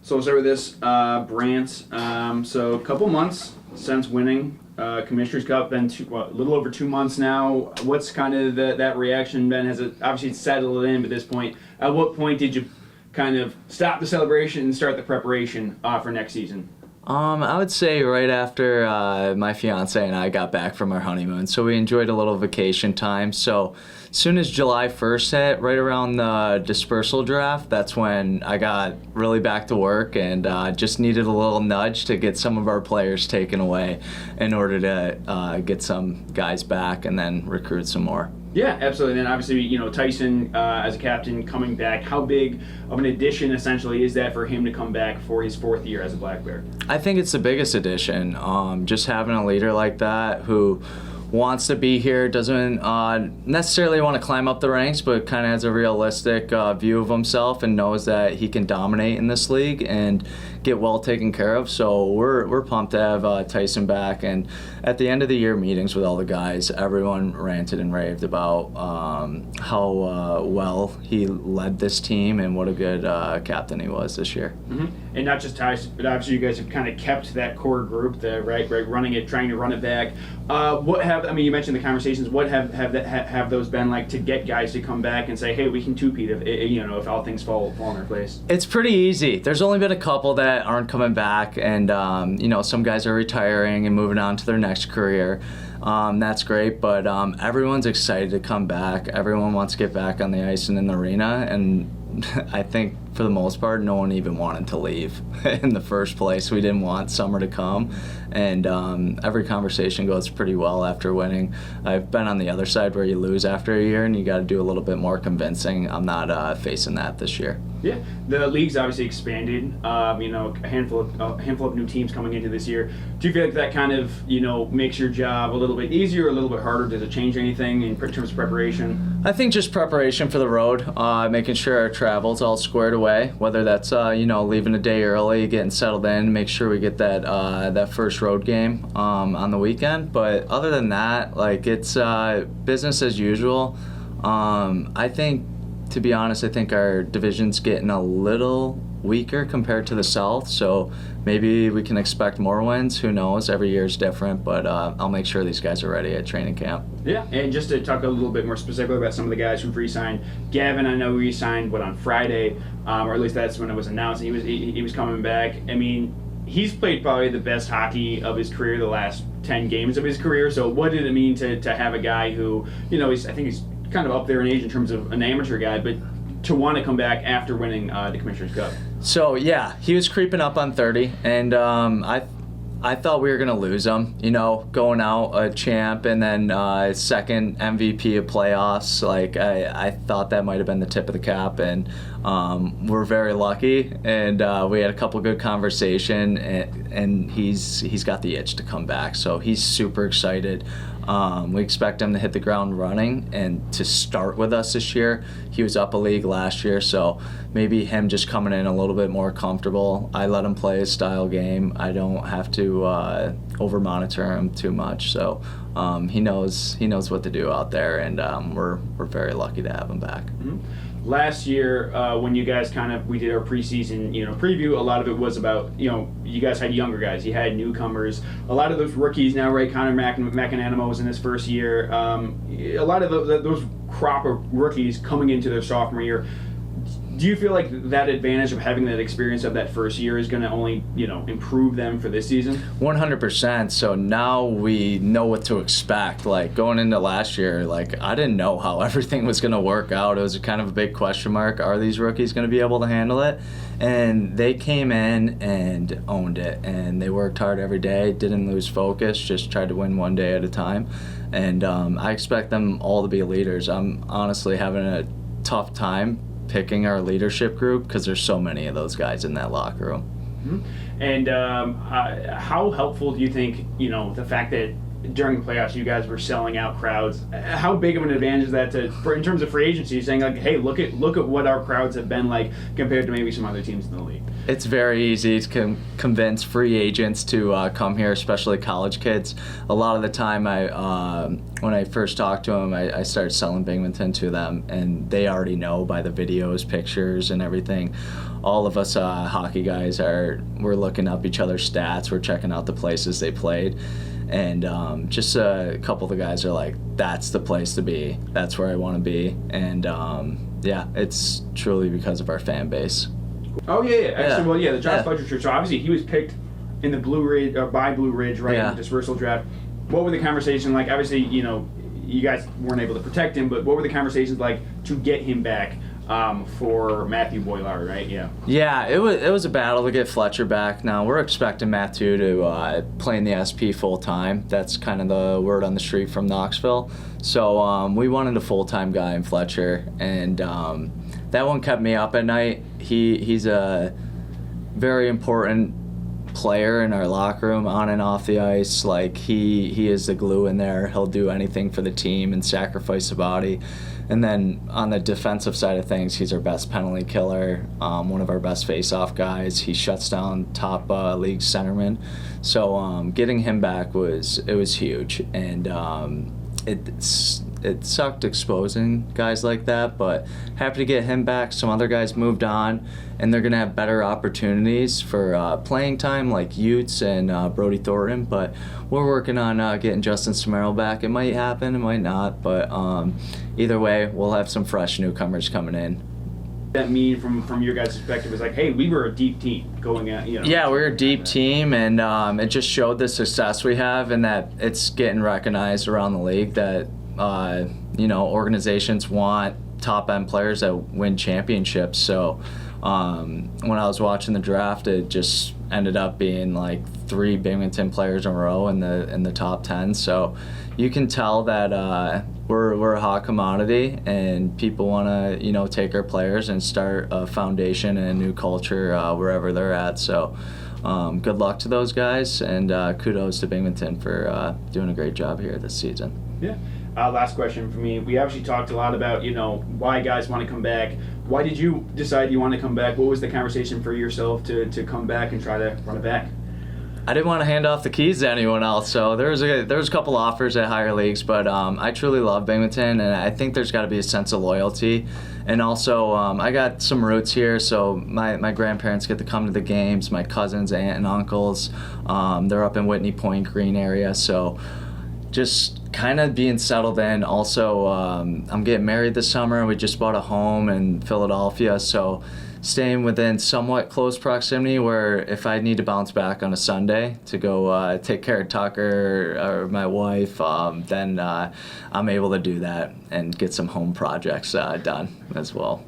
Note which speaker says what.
Speaker 1: So we'll start with this, Brant. So a couple months since winning Commissioner's Cup, been a little over 2 months now. What's kind of that reaction been? Has it obviously settled in at this point? At what point did you kind of stop the celebration and start the preparation for next season?
Speaker 2: I would say right after my fiance and I got back from our honeymoon, so we enjoyed a little vacation time. So as soon as July 1st hit, right around the Dispersal draft, that's when I got really back to work and just needed a little nudge to get some of our players taken away in order to get some guys back and then recruit some more.
Speaker 1: Yeah, absolutely. And then obviously, Tyson as a captain coming back, how big of an addition essentially is that for him to come back for his 4th year as a Black Bear?
Speaker 2: I think it's the biggest addition. Just having a leader like that who wants to be here, doesn't necessarily want to climb up the ranks, but kind of has a realistic view of himself and knows that he can dominate in this league and get well taken care of. So we're pumped to have Tyson back. And at the end of the year meetings with all the guys, everyone ranted and raved about how well he led this team and what a good captain he was this year.
Speaker 1: Mm-hmm. And not just Tyson, but obviously you guys have kind of kept that core group, right, running it, trying to run it back. You mentioned the conversations. What have those been like to get guys to come back and say, hey, we can two-peat if all things fall in their place? It's
Speaker 2: pretty easy. There's only been a couple that aren't coming back, and some guys are retiring and moving on to their next career. That's great, but everyone's excited to come back. Everyone wants to get back on the ice and in the arena, and I think for the most part, no one even wanted to leave in the first place. We didn't want summer to come, and every conversation goes pretty well after winning. I've been on the other side where you lose after a year and you got to do a little bit more convincing. I'm not facing that this year.
Speaker 1: Yeah, the league's obviously expanded. A handful of new teams coming into this year. Do you feel like that kind of makes your job a little bit easier, or a little bit harder? Does it change anything in terms of preparation?
Speaker 2: I think just preparation for the road, making sure our travel's all squared away. Whether that's leaving a day early, getting settled in, make sure we get that first road game on the weekend. But other than that, it's business as usual. To be honest, I think our division's getting a little weaker compared to the South, so maybe we can expect more wins. Who knows? Every year is different, but I'll make sure these guys are ready at training camp.
Speaker 1: Yeah, and just to talk a little bit more specifically about some of the guys who've re-signed. Gavin, I know re-signed on Friday, or at least that's when it was announced. He was coming back. I mean, he's played probably the best hockey of his career, the last 10 games of his career. So what did it mean to have a guy who, I think he's kind of up there in age in terms of an amateur guy, but to want to come back after winning the Commissioner's Cup? So
Speaker 2: yeah, he was creeping up on 30, and I thought we were going to lose him, going out a champ and then second MVP of playoffs. I thought that might have been the tip of the cap, and we're very lucky, and we had a couple good conversation, and he's got the itch to come back, so he's super excited. We expect him to hit the ground running and to start with us this year. He was up a league last year, so maybe him just coming in a little bit more comfortable. I let him play his style game. I don't have to over-monitor him too much, so he knows what to do out there, and we're very lucky to have him back.
Speaker 1: Mm-hmm. Last year, when you guys we did our preseason, preview, a lot of it was about, you guys had younger guys, you had newcomers, a lot of those rookies now, right? Connor McAnanimo was in his first year. A lot of those crop of rookies coming into their sophomore year. Do you feel like that advantage of having that experience of that first year is going to only, improve them for this season?
Speaker 2: 100%. So now we know what to expect. Going into last year, I didn't know how everything was going to work out. It was kind of a big question mark. Are these rookies going to be able to handle it? And they came in and owned it. And they worked hard every day, didn't lose focus, just tried to win one day at a time. And I expect them all to be leaders. I'm honestly having a tough time picking our leadership group because there's so many of those guys in that locker room.
Speaker 1: Mm-hmm. And how helpful do you think, the fact that during the playoffs you guys were selling out crowds, how big of an advantage is that in terms of free agency, saying hey, look at what our crowds have been like compared to maybe some other teams in the league?
Speaker 2: It's very easy to convince free agents to come here, especially college kids. A lot of the time, when I first talked to them, I started selling Binghamton to them, and they already know by the videos, pictures, and everything. All of us hockey guys we're looking up each other's stats. We're checking out the places they played, and just a couple of the guys are like, "That's the place to be. That's where I want to be." And yeah, it's truly because of our fan base.
Speaker 1: Oh yeah. Actually, well, the Josh
Speaker 2: Yeah.
Speaker 1: Fletcher trade. So obviously he was picked in the Blue Ridge by Blue Ridge, right?
Speaker 2: Yeah.
Speaker 1: In the dispersal draft. What were the conversations like? Obviously, you guys weren't able to protect him, but what were the conversations like to get him back for Matthew Boilard, right? Yeah.
Speaker 2: Yeah, it was a battle to get Fletcher back. Now we're expecting Matthew to play in the SP full time. That's kind of the word on the street from Knoxville. So we wanted a full time guy in Fletcher, and that one kept me up at night. He's a very important player in our locker room, on and off the ice. Like he is the glue in there. He'll do anything for the team and sacrifice the body. And then on the defensive side of things, he's our best penalty killer, one of our best face-off guys. He shuts down top league centermen. So getting him back was huge, and it sucked exposing guys like that, but happy to get him back. Some other guys moved on, and they're going to have better opportunities for playing time, like Utes and Brody Thornton, but we're working on getting Justin Samaro back. It might happen, it might not, but either way, we'll have some fresh newcomers coming in.
Speaker 1: That mean from your guys' perspective is like, hey, we were a deep team going at,
Speaker 2: Yeah, we're a deep team, and it just showed the success we have, and that it's getting recognized around the league that organizations want top end players that win championships. So when I was watching the draft, it just ended up being like 3 Binghamton players in a row in the top 10. So you can tell that we're a hot commodity, and people want to take our players and start a foundation and a new culture wherever they're at. So good luck to those guys, and kudos to Binghamton for doing a great job here this season.
Speaker 1: Yeah. Last question for me. We actually talked a lot about, why guys want to come back. Why did you decide you want to come back? What was the conversation for yourself to come back and try to run it back?
Speaker 2: I didn't want to hand off the keys to anyone else, so there was a couple offers at higher leagues, but I truly love Binghamton, and I think there's got to be a sense of loyalty. And also, I got some roots here, so my grandparents get to come to the games, my cousins, aunt, and uncles. They're up in Whitney Point Green area, so just kind of being settled in. Also, I'm getting married this summer. We just bought a home in Philadelphia, so staying within somewhat close proximity where if I need to bounce back on a Sunday to go take care of Tucker or my wife, then I'm able to do that and get some home projects done as well.